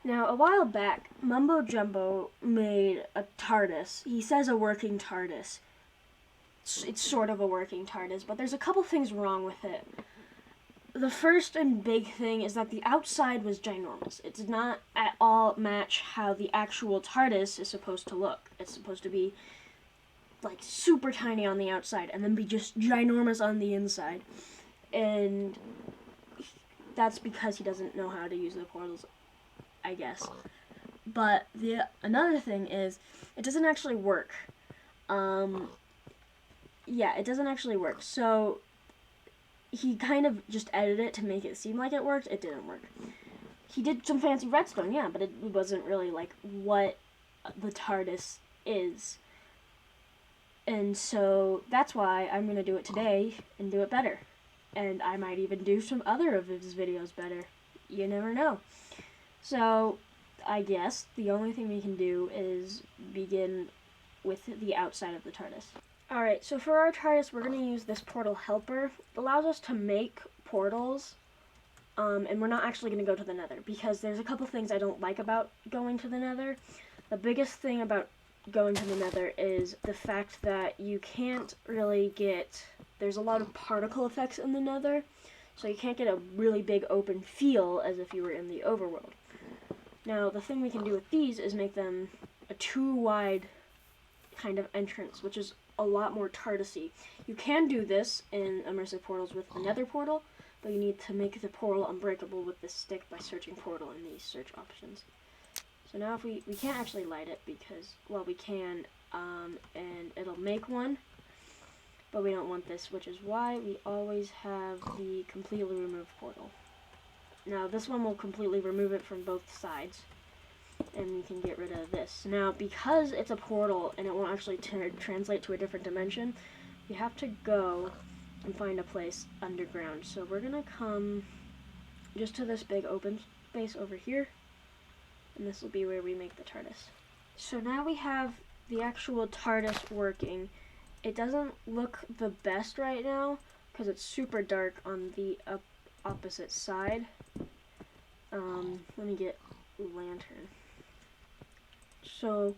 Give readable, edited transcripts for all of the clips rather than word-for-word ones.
Now, a while back, Mumbo Jumbo made a TARDIS. He says a working TARDIS. It's sort of a working TARDIS, but there's a couple things wrong with it. The first and big thing is that the outside was ginormous. It did not at all match how the actual TARDIS is supposed to look. It's supposed to be like super tiny on the outside and then be just ginormous on the inside. And that's because he doesn't know how to use the portals, I guess. But another thing is, it doesn't actually work. Yeah, it doesn't actually work. So he kind of just edited it to make it seem like it worked. It didn't work. He did some fancy redstone, yeah, but it wasn't really like what the TARDIS is. And so that's why I'm going to do it today and do it better. And I might even do some other of his videos better. You never know. So I guess the only thing we can do is begin with the outside of the TARDIS. Alright, so for our TARDIS, we're going to use this portal helper. It allows us to make portals, and we're not actually going to go to the nether, because there's a couple things I don't like about going to the nether. The biggest thing about going to the nether is the fact that you can't really get, there's a lot of particle effects in the nether, so you can't get a really big open feel as if you were in the overworld. Now, the thing we can do with these is make them a too wide kind of entrance, which is a lot more TARDIS-y. You can do this in immersive portals with the nether portal, but you need to make the portal unbreakable with this stick by searching portal in these search options. So now if we can't actually light it because, well, we can, and it'll make one, but we don't want this, which is why we always have the completely removed portal. Now this one will completely remove it from both sides, and we can get rid of this. Now, because it's a portal and it won't actually translate to a different dimension, you have to go and find a place underground. So we're gonna come just to this big open space over here, and this will be where we make the TARDIS. So now we have the actual TARDIS working. It doesn't look the best right now because it's super dark on the opposite side. Let me get a lantern. So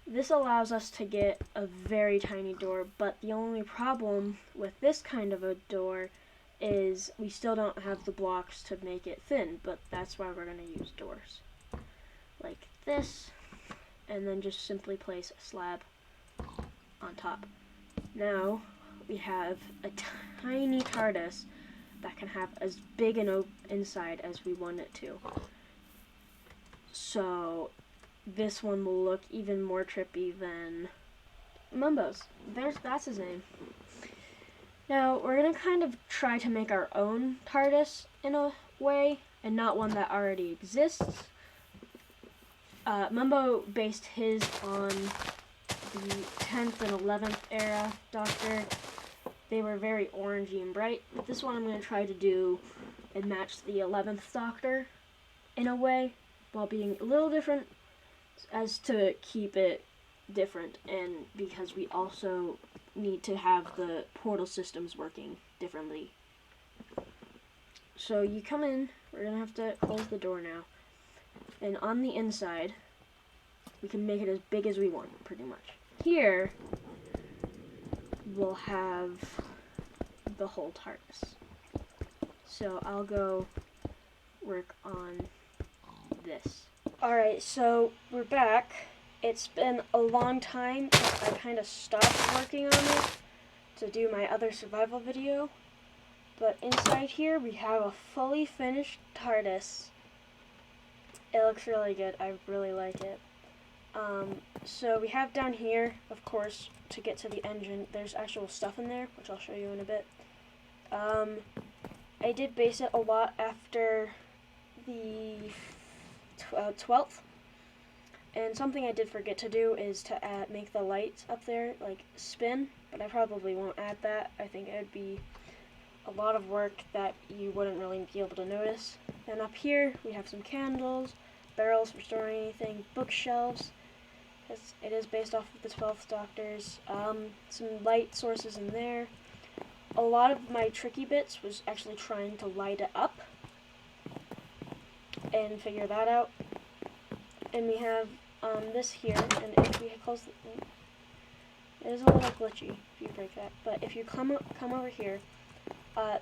this allows us to get a very tiny door, but the only problem with this kind of a door is we still don't have the blocks to make it thin, but that's why we're going to use doors like this, and then just simply place a slab on top. Now we have a tiny TARDIS that can have as big an inside as we want it to. So this one will look even more trippy than Mumbo's. That's his name. Now we're gonna kind of try to make our own TARDIS in a way, and not one that already exists. Mumbo based his on the 10th and 11th era Doctor. They were very orangey and bright. But this one I'm going to try to do and match the 11th Doctor in a way, while being a little different as to keep it different, and because we also need to have the portal systems working differently. So you come in, we're going to have to close the door now, and on the inside we can make it as big as we want, pretty much. Here we'll have the whole TARDIS. So I'll go work on this. Alright, so we're back. It's been a long time. I kind of stopped working on it to do my other survival video. But inside here we have a fully finished TARDIS. It looks really good. I really like it. So we have down here, of course, to get to the engine, there's actual stuff in there, which I'll show you in a bit. I did base it a lot after the 12th. And something I did forget to do is to make the lights up there, like, spin. But I probably won't add that. I think it would be a lot of work that you wouldn't really be able to notice. Then up here, we have some candles, barrels for storing anything, bookshelves. It is based off of the 12th Doctor's. Some light sources in there. A lot of my tricky bits was actually trying to light it up. and figure that out. And we have this here, and if we close it is a little glitchy if you break that, but if you come over here,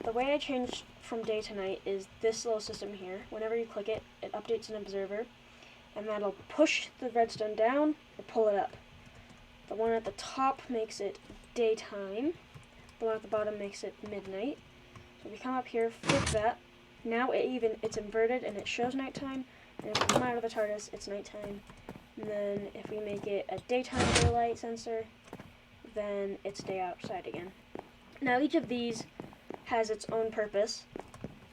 the way I changed from day to night is this little system here. Whenever you click it, it updates an observer, and that'll push the redstone down or pull it up. The one at the top makes it daytime. The one at the bottom makes it midnight. So if we come up here, flip that. Now it's inverted and it shows nighttime. And if we come out of the TARDIS, it's nighttime. And then if we make it a daytime daylight sensor, then it's day outside again. Now each of these has its own purpose,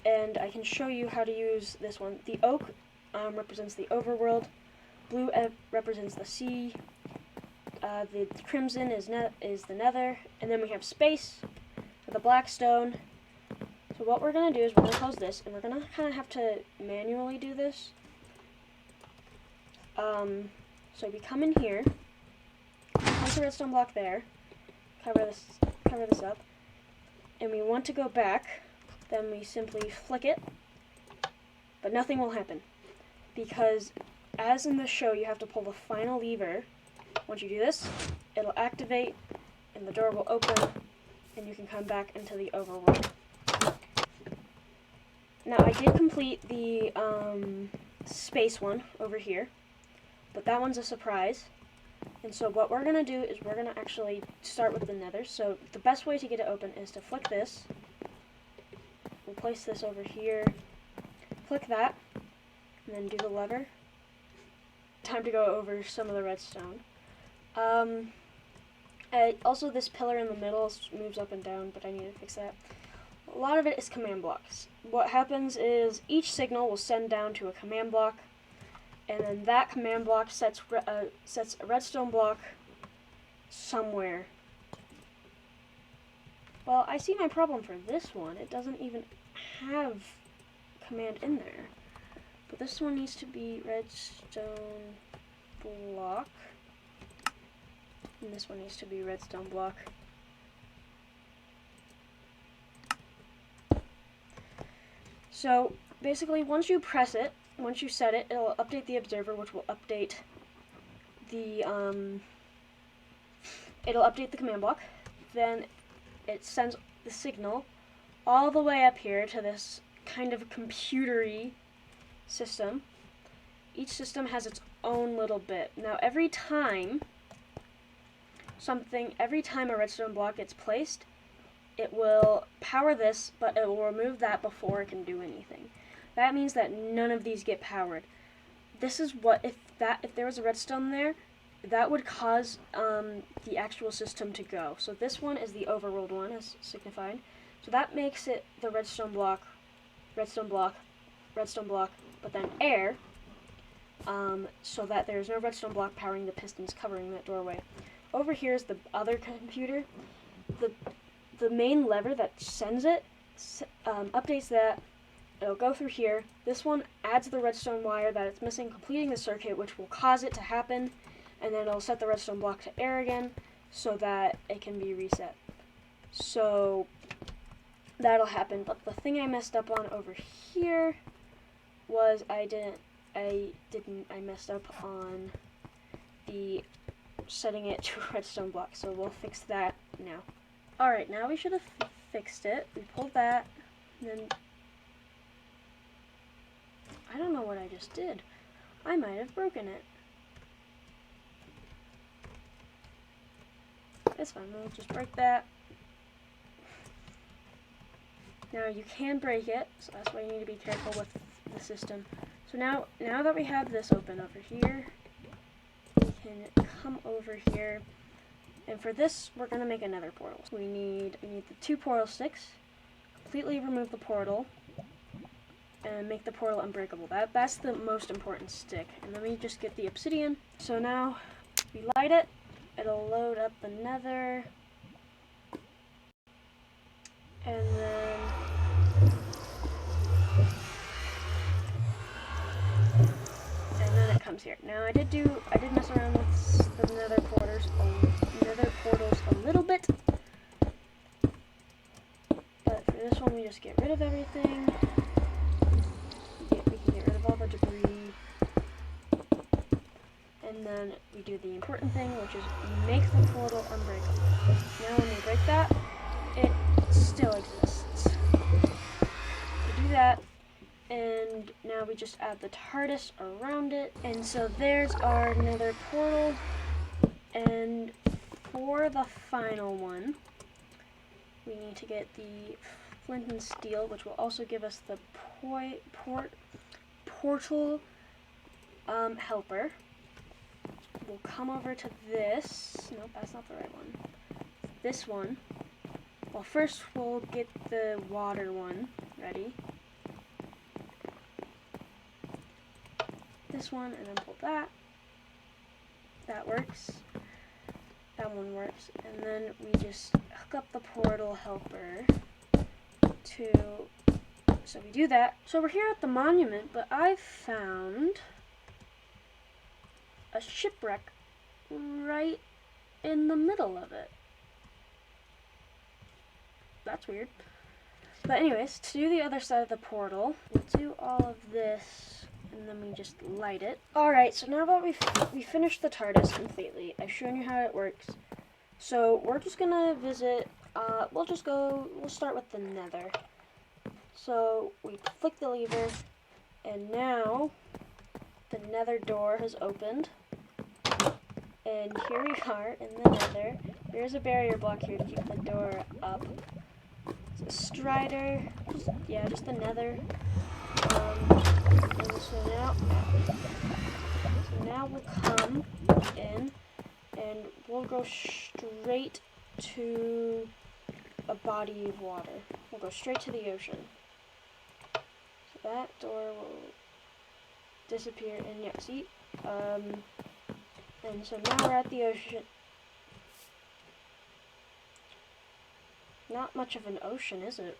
and I can show you how to use this one. The oak represents the overworld, blue represents the sea, the crimson is the nether, and then we have space for the black stone. So what we're going to do is we're going to close this, and we're going to kind of have to manually do this. So we come in here, place the redstone block there, cover this up, and we want to go back, then we simply flick it, but nothing will happen, because as in the show you have to pull the final lever. Once you do this, it'll activate, and the door will open, and you can come back into the overworld. Now I did complete the space one over here, but that one's a surprise. And so what we're going to do is we're going to actually start with the nether. So the best way to get it open is to flick this. We'll place this over here. Flick that. And then do the lever. Time to go over some of the redstone. Also this pillar in the middle moves up and down, but I need to fix that. A lot of it is command blocks. What happens is each signal will send down to a command block, and then that command block sets a redstone block somewhere. Well, I see my problem for this one. It doesn't even have command in there. But this one needs to be redstone block. And this one needs to be redstone block. So basically once you press it, once you set it, it'll update the observer, which will update the command block. Then it sends the signal all the way up here to this kind of computery system. Each system has its own little bit. Now every time a redstone block gets placed, it will power this, but it will remove that before it can do anything. That means that none of these get powered. This is what, if there was a redstone there, that would cause the actual system to go. So this one is the overworld one, as signified. So that makes it the redstone block, redstone block, redstone block, but then air, so that there's no redstone block powering the pistons covering that doorway. Over here is the other computer. The main lever that sends it updates that. It'll go through here. This one adds the redstone wire that it's missing, completing the circuit, which will cause it to happen, and then it'll set the redstone block to air again so that it can be reset. So that'll happen. But the thing I messed up on over here was I messed up on the setting it to a redstone block. So we'll fix that now. Alright, now we should have fixed it. We pulled that, and then I don't know what I just did. I might have broken it. It's fine, we'll just break that. Now you can break it, so that's why you need to be careful with the system. So now that we have this open over here, we can come over here. And for this, we're going to make another portal. So we need the 2 portal sticks, completely remove the portal, and make the portal unbreakable. That's the most important stick. And then we just get the obsidian. So now we light it, it'll load up the nether, and then it comes here. Now I did mess around with the nether portals a little bit, but for this one we just get rid of everything. We can get rid of all the debris. And then we do the important thing, which is make the portal unbreakable. Now when we break that, it still exists. We do that, and now we just add the TARDIS around it. And so there's our nether portal. And for the final one, we need to get the flint and steel, which will also give us the portal helper. We'll come over to this. Nope, that's not the right one. This one. Well, first we'll get the water one ready. This one, and then pull that. That works. That one works. And then we just hook up the portal helper to... So we do that. So we're here at the monument, but I found a shipwreck right in the middle of it. That's weird. But anyways, to do the other side of the portal, we'll do all of this, and then we just light it. Alright, so now that we finished the TARDIS completely, I've shown you how it works. So we're just gonna visit, we'll start with the nether. So we flick the lever, and now the nether door has opened. And here we are in the nether. There's a barrier block here to keep the door up. It's a strider, just the nether. And so now we'll come in, and we'll go straight to a body of water. We'll go straight to the ocean. So that door will disappear, and yeah, see? And so now we're at the ocean. Not much of an ocean, is it?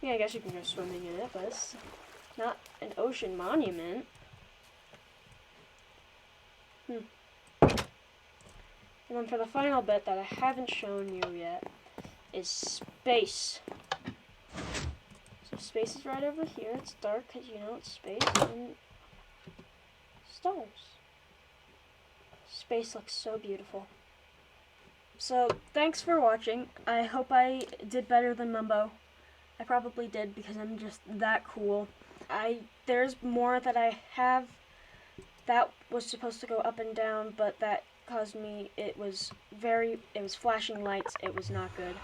Yeah, I guess you can go swimming in it, but it's not an ocean monument. And then for the final bit that I haven't shown you yet is space. So space is right over here. It's dark because, you know, it's space, and stars. Space looks so beautiful. So thanks for watching. I hope I did better than Mumbo. I probably did because I'm just that cool. There's more that I have that was supposed to go up and down, but that caused me, it was flashing lights. It was not good.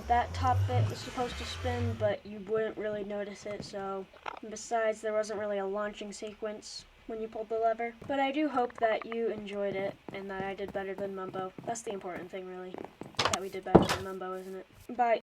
That top bit was supposed to spin, but you wouldn't really notice it, so, and besides, there wasn't really a launching sequence when you pulled the lever. But I do hope that you enjoyed it, and that I did better than Mumbo. That's the important thing, really. That we did better than Mumbo, isn't it? Bye.